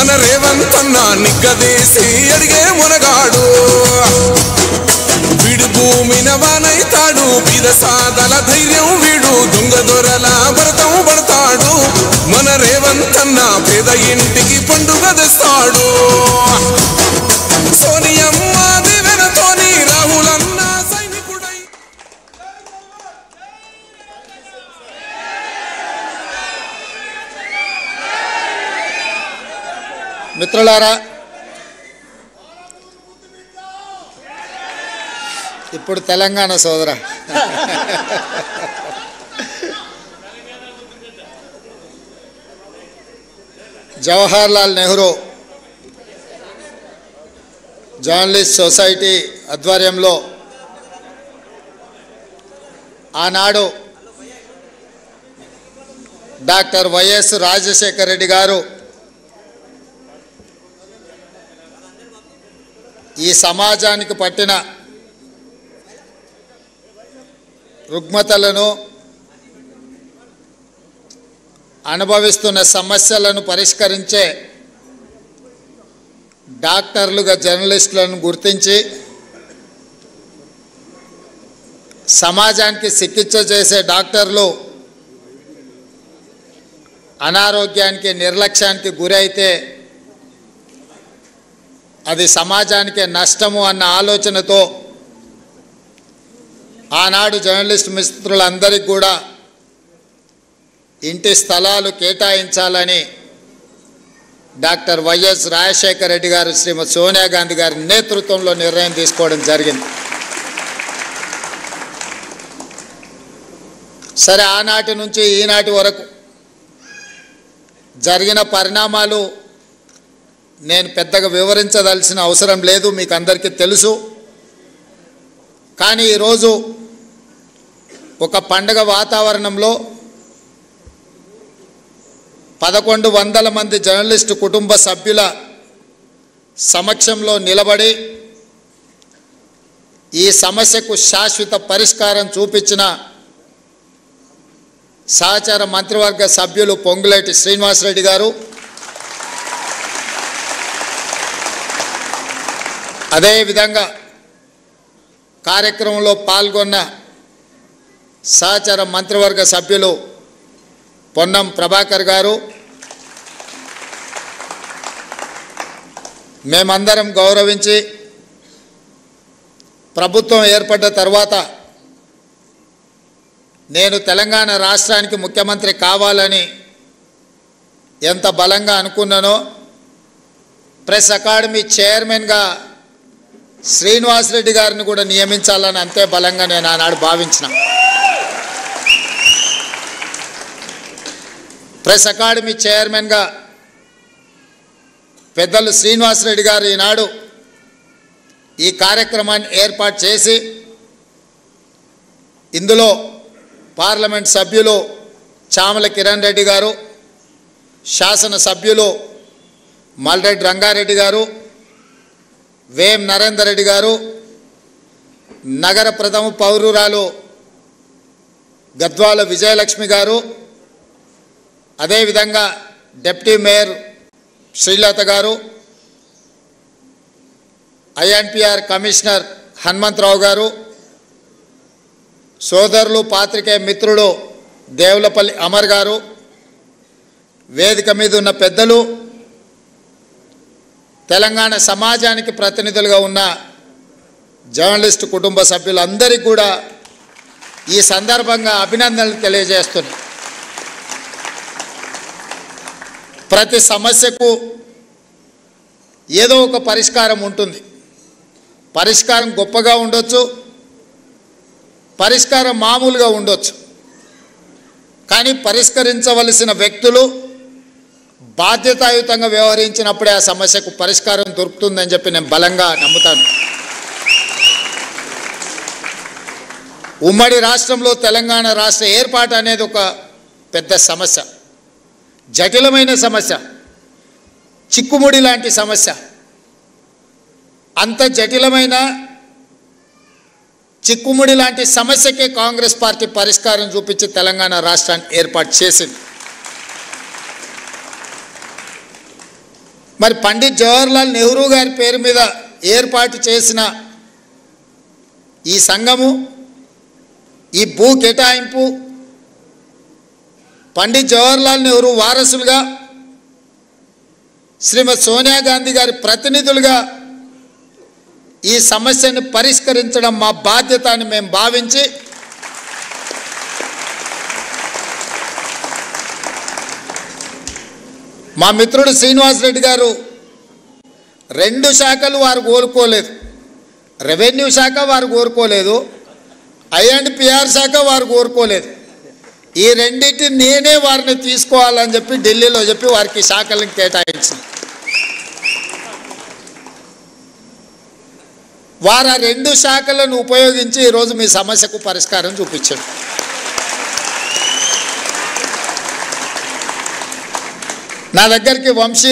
మన రేవంతన్న నిగ్గదీసి అడిగే మునగాడు వీడు భూమిన వానైతాడు బీద సాదల ధైర్యం వీడు దొంగ దొరల భరతం పడతాడు మన రేవంతన్న పేద ఇంటికి పండుగ తెస్తాడు సోనియమ్మ దివెనతోని రాహులన్న సైనికుడై మిత్రులారా ఇప్పుడు తెలంగాణ సోదర జవహర్లాల్ నెహ్రూ జర్నలిస్ట్ సొసైటీ ఆధ్వర్యంలో ఆనాడు డాక్టర్ వైఎస్ రాజశేఖర రెడ్డి గారు ఈ సమాజానికి పట్టిన రుగ్మతలను అనుభవిస్తున్న సమస్యలను పరిష్కరించే డాక్టర్లుగా జర్నలిస్టులను గుర్తించి సమాజానికి చికిత్స చేసే డాక్టర్లు అనారోగ్యానికి నిర్లక్ష్యానికి గురైతే అది సమాజానికి నష్టము అన్న ఆలోచనతో ఆనాడు జర్నలిస్ట్ మిత్రులందరికీ కూడా ఇంటి స్థలాలు కేటాయించాలని డాక్టర్ వైఎస్ రాజశేఖర రెడ్డి గారు శ్రీమతి సోనియా గాంధీ గారి నేతృత్వంలో నిర్ణయం తీసుకోవడం జరిగింది. సరే, ఆనాటి నుంచి ఈనాటి వరకు జరిగిన పరిణామాలు నేను పెద్దగా వివరించదలసిన అవసరం లేదు, మీకు అందరికీ తెలుసు. కానీ ఈరోజు ఒక పండగ వాతావరణంలో 1100 మంది జర్నలిస్టు కుటుంబ సభ్యుల సమక్షంలో నిలబడి ఈ సమస్యకు శాశ్వత పరిష్కారం చూపించిన సహచార మంత్రివర్గ సభ్యులు పొంగులేటి శ్రీనివాసరెడ్డి గారు, అదేవిధంగా కార్యక్రమంలో పాల్గొన్న సహచార మంత్రివర్గ సభ్యులు పొన్నం ప్రభాకర్ గారు, మేమందరం గౌరవించి ప్రభుత్వం ఏర్పడ్డ తర్వాత నేను తెలంగాణ రాష్ట్రానికి ముఖ్యమంత్రి కావాలని ఎంత బలంగా అనుకున్నానో ప్రెస్ అకాడమీ చైర్మన్గా శ్రీనివాసరెడ్డి గారిని కూడా నియమించాలని అంతే బలంగా నేను ఆనాడు భావించిన. ప్రెస్ అకాడమీ చైర్మన్గా పెద్దలు శ్రీనివాసరెడ్డి గారు ఈనాడు ఈ కార్యక్రమాన్ని ఏర్పాటు చేసి ఇందులో పార్లమెంట్ సభ్యులు చామల కిరణ్ రెడ్డి గారు, శాసన సభ్యులు మల్రెడ్డి రంగారెడ్డి గారు, వేం నరేందర్ రెడ్డి గారు, నగర ప్రథమ పౌరురాలు గద్వాల విజయలక్ష్మి గారు, అదేవిధంగా డిప్యూటీ మేయర్ శ్రీలత గారు, ఐఎన్పిఆర్ కమిషనర్ హనుమంతరావు గారు, సోదరులు పాత్రికేయ మిత్రుడు దేవులపల్లి అమర్ గారు, వేదిక మీద ఉన్న పెద్దలు, తెలంగాణ సమాజానికి ప్రతినిధులుగా ఉన్న జర్నలిస్టు కుటుంబ సభ్యులందరికీ కూడా ఈ సందర్భంగా అభినందనలు తెలియజేస్తున్నాను. ప్రతి సమస్యకు ఏదో ఒక పరిష్కారం ఉంటుంది. పరిష్కారం గొప్పగా ఉండొచ్చు, పరిష్కారం మామూలుగా ఉండొచ్చు. కానీ పరిష్కరించవలసిన వ్యక్తులు బాధ్యతాయుతంగా వ్యవహరించినప్పుడే ఆ సమస్యకు పరిష్కారం దొరుకుతుందని చెప్పి నేను బలంగా నమ్ముతాను. ఉమ్మడి రాష్ట్రంలో తెలంగాణ రాష్ట్ర ఏర్పాటు అనేది ఒక పెద్ద సమస్య, జటిలమైన సమస్య, చిక్కుముడి లాంటి సమస్య. అంత జటిలమైన చిక్కుముడి లాంటి సమస్యకే కాంగ్రెస్ పార్టీ పరిష్కారం చూపించి తెలంగాణ రాష్ట్రాన్ని ఏర్పాటు చేసింది. మరి పండిత్ జవహర్లాల్ నెహ్రూ గారి పేరు మీద ఏర్పాటు చేసిన ఈ సంఘము, ఈ భూ కేటాయింపు పండిత్ జవహర్లాల్ నెహ్రూ వారసులుగా శ్రీమతి సోనియా గాంధీ గారి ప్రతినిధులుగా ఈ సమస్యను పరిష్కరించడం మా బాధ్యత అని మేము భావించి మా మిత్రుడు శ్రీనివాస్ రెడ్డి గారు 2 శాఖలు వారు కోరుకోలేదు. రెవెన్యూ శాఖ వారు కోరుకోలేదు, I&PR శాఖ వారు కోరుకోలేదు. ఈ రెండింటిని నేనే వారిని తీసుకోవాలని చెప్పి ఢిల్లీలో చెప్పి వారికి శాఖలను కేటాయించిన వారు ఆ 2 శాఖలను ఉపయోగించి ఈరోజు మీ సమస్యకు పరిష్కారం చూపించారు. నా దగ్గరికి వంశీ